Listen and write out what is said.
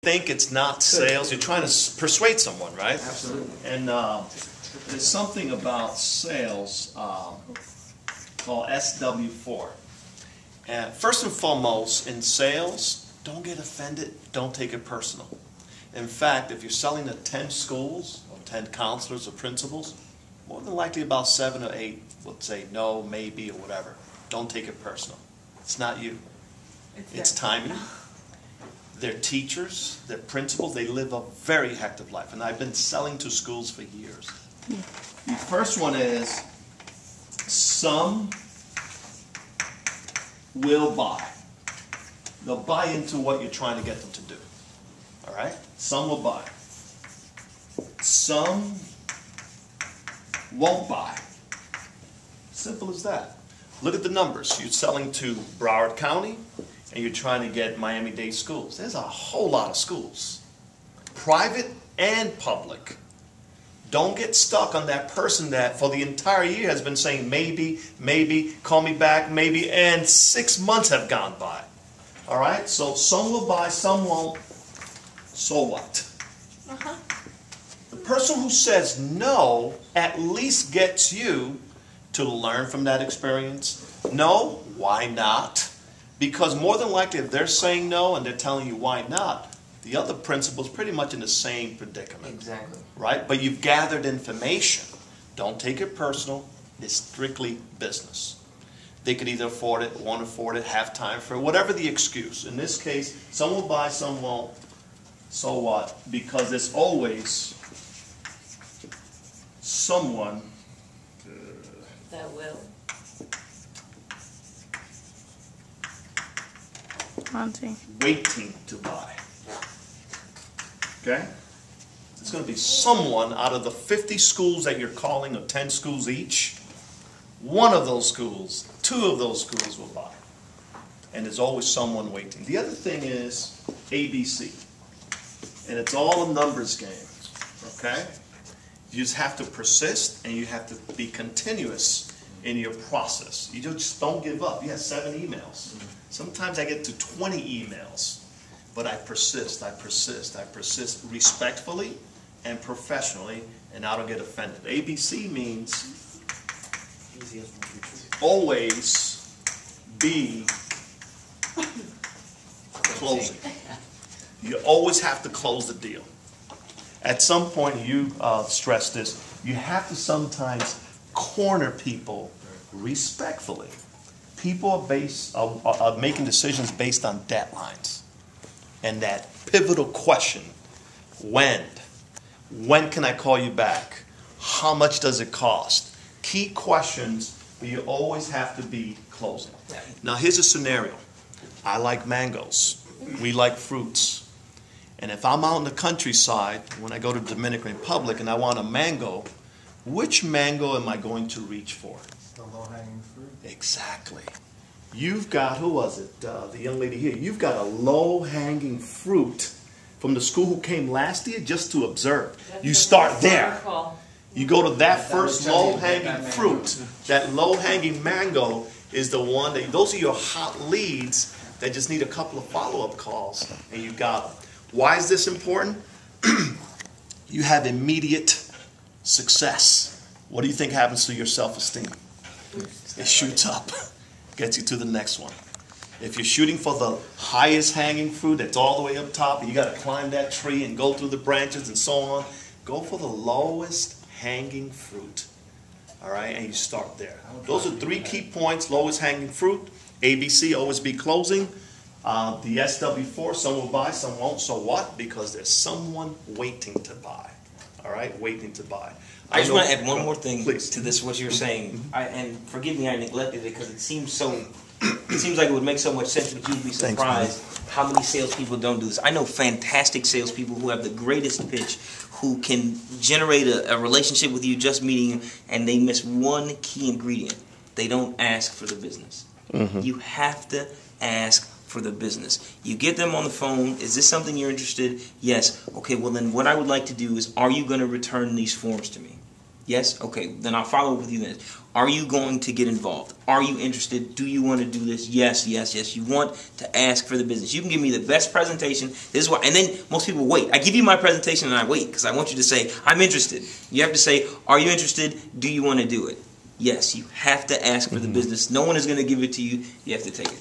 think it's not sales. You're trying to persuade someone, right? Absolutely. And there's something about sales called SW4. And first and foremost, in sales, don't get offended. Don't take it personal. In fact, if you're selling to 10 schools or 10 counselors or principals, more than likely about 7 or 8 would say no, maybe, or whatever. Don't take it personal. It's not you. It's timing. They're teachers, they're principals, they live a very hectic life. And I've been selling to schools for years. The first one is, some will buy. They'll buy into what you're trying to get them to do. All right? Some will buy. Some won't buy. Simple as that. Look at the numbers. You're selling to Broward County, and you're trying to get Miami-Dade schools. There's a whole lot of schools, private and public. Don't get stuck on that person that for the entire year has been saying maybe, maybe, call me back, maybe, and 6 months have gone by. All right? So some will buy, some won't. So what? The person who says no at least gets you to learn from that experience. No, why not? Because more than likely, if they're saying no and they're telling you why not, the other principal's pretty much in the same predicament. Exactly. Right? But you've gathered information. Don't take it personal. It's strictly business. They could either afford it, won't afford it, have time for it, whatever the excuse. In this case, some will buy, some won't. So what? Because there's always someone that will. Auntie. waiting to buy. Okay? It's going to be someone out of the 50 schools that you're calling, or 10 schools each. One of those schools, 2 of those schools will buy. And there's always someone waiting. The other thing is ABC. And it's all a numbers game. Okay? You just have to persist, and you have to be continuous in your process. You just don't give up. You have 7 emails. Sometimes I get to 20 emails. But I persist, I persist, I persist respectfully and professionally, and I don't get offended. ABC means always be closing. You always have to close the deal. At some point, you stress this, you have to sometimes corner people respectfully. People are making decisions based on deadlines. And that pivotal question, when can I call you back? How much does it cost? Key questions, but you always have to be closing. Now here's a scenario. I like mangoes. We like fruits. And if I'm out in the countryside, when I go to the Dominican Republic and I want a mango, which mango am I going to reach for? The low-hanging fruit. Exactly. You've got, who was it? The young lady here. You've got a low-hanging fruit from the school who came last year just to observe. You start there. You go to that first low-hanging fruit. That low-hanging mango is the one that, those are your hot leads that just need a couple of follow-up calls, and you got them. Why is this important? You have immediate success. What do you think happens to your self-esteem? It shoots up. Gets you to the next one. If you're shooting for the highest hanging fruit that's all the way up top, and you got to climb that tree and go through the branches and so on, go for the lowest hanging fruit. All right, and you start there. Those are 3 key points: lowest hanging fruit, ABC, always be closing. The SW4, some will buy, some won't. So what? Because there's someone waiting to buy. All right, waiting to buy. I just want to add one more thing Please. to this, what you're saying. And forgive me, I neglected it because it seems like it would make so much sense, but you'd be surprised how many salespeople don't do this. I know fantastic salespeople who have the greatest pitch, who can generate a relationship with you just meeting you, and they miss one key ingredient. They don't ask for the business. You have to ask for the business. You get them on the phone. Is this something you're interested in? Yes. Okay, well then what I would like to do is, are you going to return these forms to me? Yes? Okay, then I'll follow up with you then. Are you going to get involved? Are you interested? Do you want to do this? Yes, yes, yes. You want to ask for the business. You can give me the best presentation. This is why. And then most people wait. I give you my presentation and I wait because I want you to say, I'm interested. You have to say, are you interested? Do you want to do it? Yes, you have to ask for the business. No one is going to give it to you. You have to take it.